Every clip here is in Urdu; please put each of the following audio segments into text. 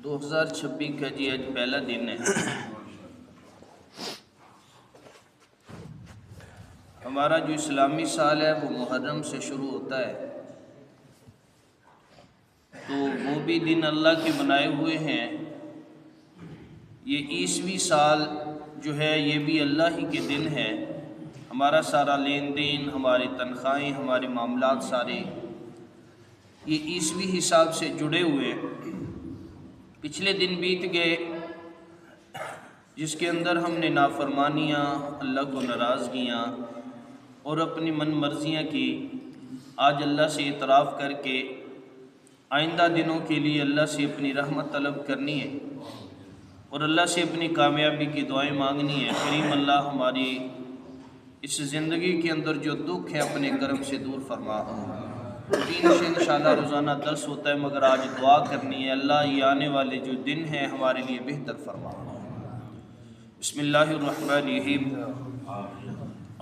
2026 کا جی آج پہلا دن ہے۔ ہمارا جو اسلامی سال ہے وہ محرم سے شروع ہوتا ہے، تو وہ بھی دن اللہ کے بنائے ہوئے ہیں۔ یہ عیسوی سال جو ہے یہ بھی اللہ ہی کے دن ہے۔ ہمارا سارا لین دین، ہماری تنخواہیں، ہمارے معاملات سارے یہ عیسوی حساب سے جڑے ہوئے۔ پچھلے دن بیت گئے جس کے اندر ہم نے نافرمانیاں، اللہ کو ناراضگیاں اور اپنی من مرضیاں کی۔ آج اللہ سے اعتراف کر کے آئندہ دنوں کے لیے اللہ سے اپنی رحمت طلب کرنی ہے اور اللہ سے اپنی کامیابی کی دعائیں مانگنی ہے۔ کریم اللہ ہماری اس زندگی کے اندر جو دکھ ہے اپنے کرم سے دور فرما۔ روٹین سے انشاءاللہ روزانہ درس ہوتا ہے، مگر آج دعا کرنی ہے اللہ یہ آنے والے جو دن ہیں ہمارے لیے بہتر فرما۔ بسم اللہ الرحمن الرحیم۔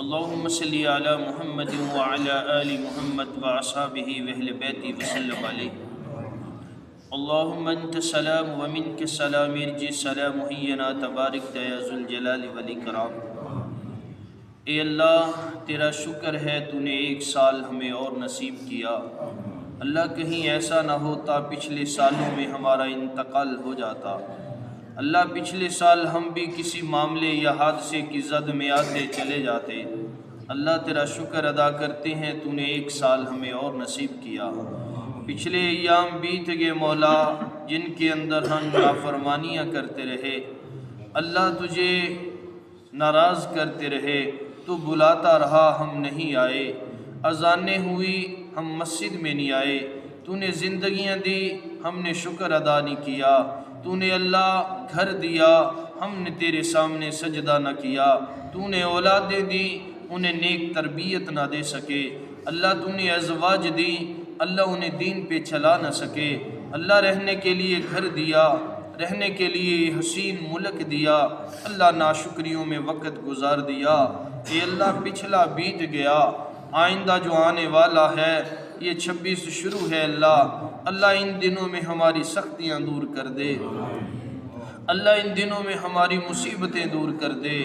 اللہم صلی علی محمد وعلی آل محمد واصحابہ واہل بیتہ وسلم علیہ۔ اللہم انت السلام ومنک السلام، ارجع السلام حینا تبارک یا ذو الجلال والاکرام۔ اے اللہ تیرا شکر ہے تو نے ایک سال ہمیں اور نصیب کیا۔ اللہ کہیں ایسا نہ ہوتا پچھلے سالوں میں ہمارا انتقال ہو جاتا۔ اللہ پچھلے سال ہم بھی کسی معاملے یا حادثے کی زد میں آتے چلے جاتے۔ اللہ تیرا شکر ادا کرتے ہیں تو نے ایک سال ہمیں اور نصیب کیا۔ پچھلے ایام بیت گئے مولا جن کے اندر ہم نافرمانیاں کرتے رہے، اللہ تجھے ناراض کرتے رہے، تو بلاتا رہا ہم نہیں آئے، اذانیں ہوئی ہم مسجد میں نہیں آئے، تو نے زندگیاں دی ہم نے شکر ادا نہیں کیا، تو نے اللہ گھر دیا ہم نے تیرے سامنے سجدہ نہ کیا، تو نے اولادیں دی انہیں نیک تربیت نہ دے سکے، اللہ تو نے ازواج دی اللہ انہیں دین پہ چلا نہ سکے، اللہ رہنے کے لیے گھر دیا، رہنے کے لیے حسین ملک دیا، اللہ ناشکریوں میں وقت گزار دیا۔ اے اللہ پچھلا بیت گیا، آئندہ جو آنے والا ہے یہ 26 شروع ہے، اللہ ان دنوں میں ہماری سختیاں دور کر دے، اللہ ان دنوں میں ہماری مصیبتیں دور کر دے۔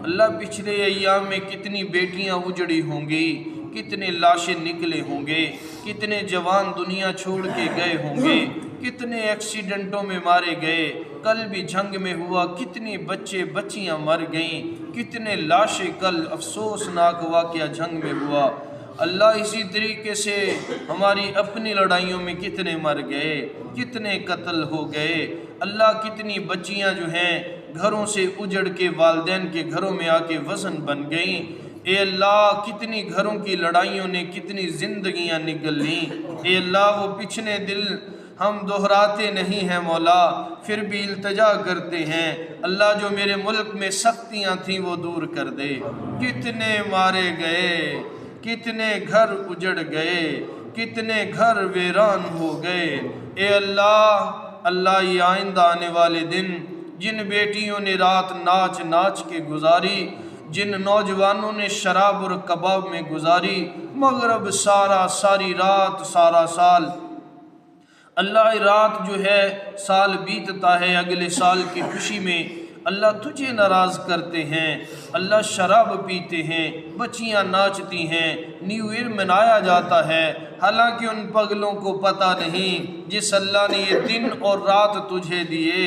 اللہ پچھلے ایام میں کتنی بیٹیاں اجڑی ہوں گی، کتنے لاشیں نکلے ہوں گے، کتنے جوان دنیا چھوڑ کے گئے ہوں گے، کتنے ایکسیڈنٹوں میں مارے گئے، کل بھی جنگ میں ہوا کتنے بچے بچیاں مر گئیں، کتنے لاشیں کل افسوسناک واقعہ جنگ میں ہوا۔ اللہ اسی طریقے سے ہماری اپنی لڑائیوں میں کتنے مر گئے، کتنے قتل ہو گئے، اللہ کتنی بچیاں جو ہیں گھروں سے اجڑ کے والدین کے گھروں میں آ کے وزن بن گئیں۔ اے اللہ کتنی گھروں کی لڑائیوں نے کتنی زندگیاں نگل لیں۔ اے اللہ وہ پچھلے دل ہم دہراتے نہیں ہیں مولا، پھر بھی التجا کرتے ہیں، اللہ جو میرے ملک میں سختیاں تھیں وہ دور کر دے۔ کتنے مارے گئے، کتنے گھر اجڑ گئے، کتنے گھر ویران ہو گئے۔ اے اللہ یہ آئندہ آنے والے دن جن بیٹیوں نے رات ناچ ناچ کے گزاری، جن نوجوانوں نے شراب اور کباب میں گزاری، مغرب ساری رات سارا سال، اللہ رات جو ہے سال بیتتا ہے اگلے سال کی خوشی میں، اللہ تجھے ناراض کرتے ہیں، اللہ شراب پیتے ہیں، بچیاں ناچتی ہیں، نیو ایئر منایا جاتا ہے، حالانکہ ان پگلوں کو پتہ نہیں جس اللہ نے یہ دن اور رات تجھے دیے،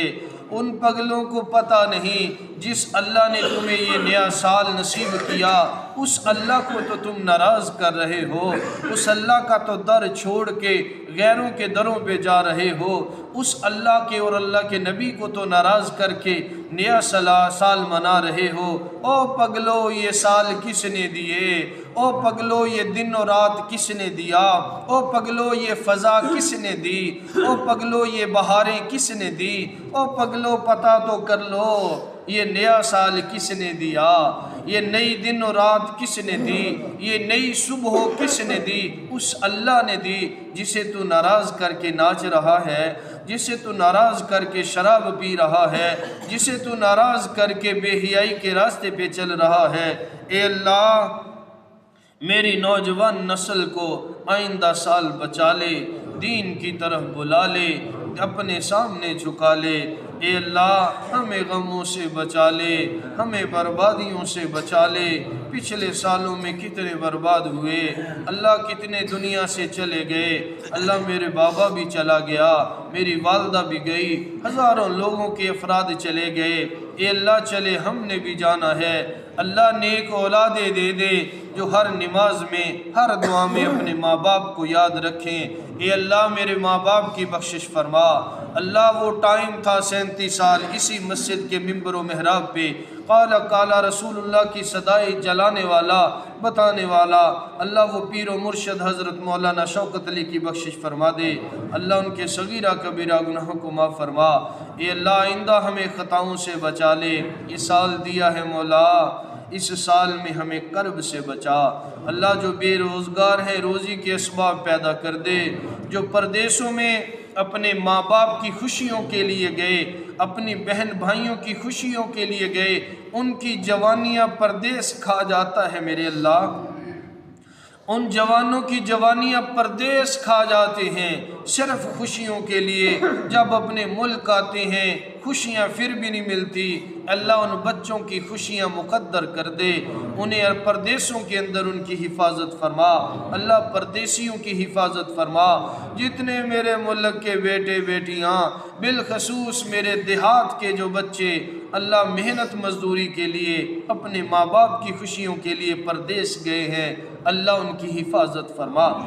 ان پگلوں کو پتہ نہیں جس اللہ نے تمہیں یہ نیا سال نصیب کیا، اس اللہ کو تو تم ناراض کر رہے ہو، اس اللہ کا تو در چھوڑ کے غیروں کے دروں پہ جا رہے ہو، اس اللہ کے اور اللہ کے نبی کو تو ناراض کر کے نیا سال منا رہے ہو۔ او پگلو یہ سال کس نے دیے، او پگلو یہ دن اور رات کس نے دیا، او پگلو یہ فضا کس نے دی، او پگلو یہ بہاریں کس نے دی، او پگلو پتہ تو کر لو یہ نیا سال کس نے دیا، یہ نئی دن و رات کس نے دی، یہ نئی صبح کس نے دی، اس اللہ نے دی جسے تو ناراض کر کے ناچ رہا ہے، جسے تو ناراض کر کے شراب پی رہا ہے، جسے تو ناراض کر کے بے حیائی کے راستے پہ چل رہا ہے۔ اے اللہ میری نوجوان نسل کو آئندہ سال بچا لے، دین کی طرف بلا لے، اپنے سامنے جھکا لے۔ اے اللہ ہمیں غموں سے بچا لے، ہمیں بربادیوں سے بچا لے۔ پچھلے سالوں میں کتنے برباد ہوئے، اللہ کتنے دنیا سے چلے گئے۔ اللہ میرے بابا بھی چلا گیا، میری والدہ بھی گئی، ہزاروں لوگوں کے افراد چلے گئے۔ اے اللہ چلے ہم نے بھی جانا ہے، اللہ نیک اولادیں دے دے جو ہر نماز میں ہر دعا میں اپنے ماں باپ کو یاد رکھیں۔ اے اللہ میرے ماں باپ کی بخشش فرما۔ اللہ وہ ٹائم تھا 37 سال اسی مسجد کے ممبر و محراب پہ قال رسول اللہ کی صدائے جلانے والا، بتانے والا، اللہ وہ پیر و مرشد حضرت مولانا شوکت علی کی بخشش فرما دے۔ اللہ ان کے صغیرہ کبیرہ گناہوں کو معاف فرما۔ اے اللہ آئندہ ہمیں خطاؤں سے بچا لے۔ یہ سال دیا ہے مولا، اس سال میں ہمیں کرب سے بچا۔ اللہ جو بے روزگار ہیں روزی کے اسباب پیدا کر دے، جو پردیسوں میں اپنے ماں باپ کی خوشیوں کے لیے گئے، اپنی بہن بھائیوں کی خوشیوں کے لیے گئے، ان کی جوانیاں پردیس کھا جاتا ہے میرے اللہ، ان جوانوں کی جوانیاں پردیس کھا جاتے ہیں صرف خوشیوں کے لیے۔ جب اپنے ملک آتے ہیں خوشیاں پھر بھی نہیں ملتی۔ اللہ ان بچوں کی خوشیاں مقدر کر دے، انہیں پردیسوں کے اندر ان کی حفاظت فرما۔ اللہ پردیسیوں کی حفاظت فرما۔ جتنے میرے ملک کے بیٹے بیٹیاں، بالخصوص میرے دیہات کے جو بچے اللہ محنت مزدوری کے لیے اپنے ماں باپ کی خوشیوں کے لیے پردیس گئے ہیں، اللہ ان کی حفاظت فرما۔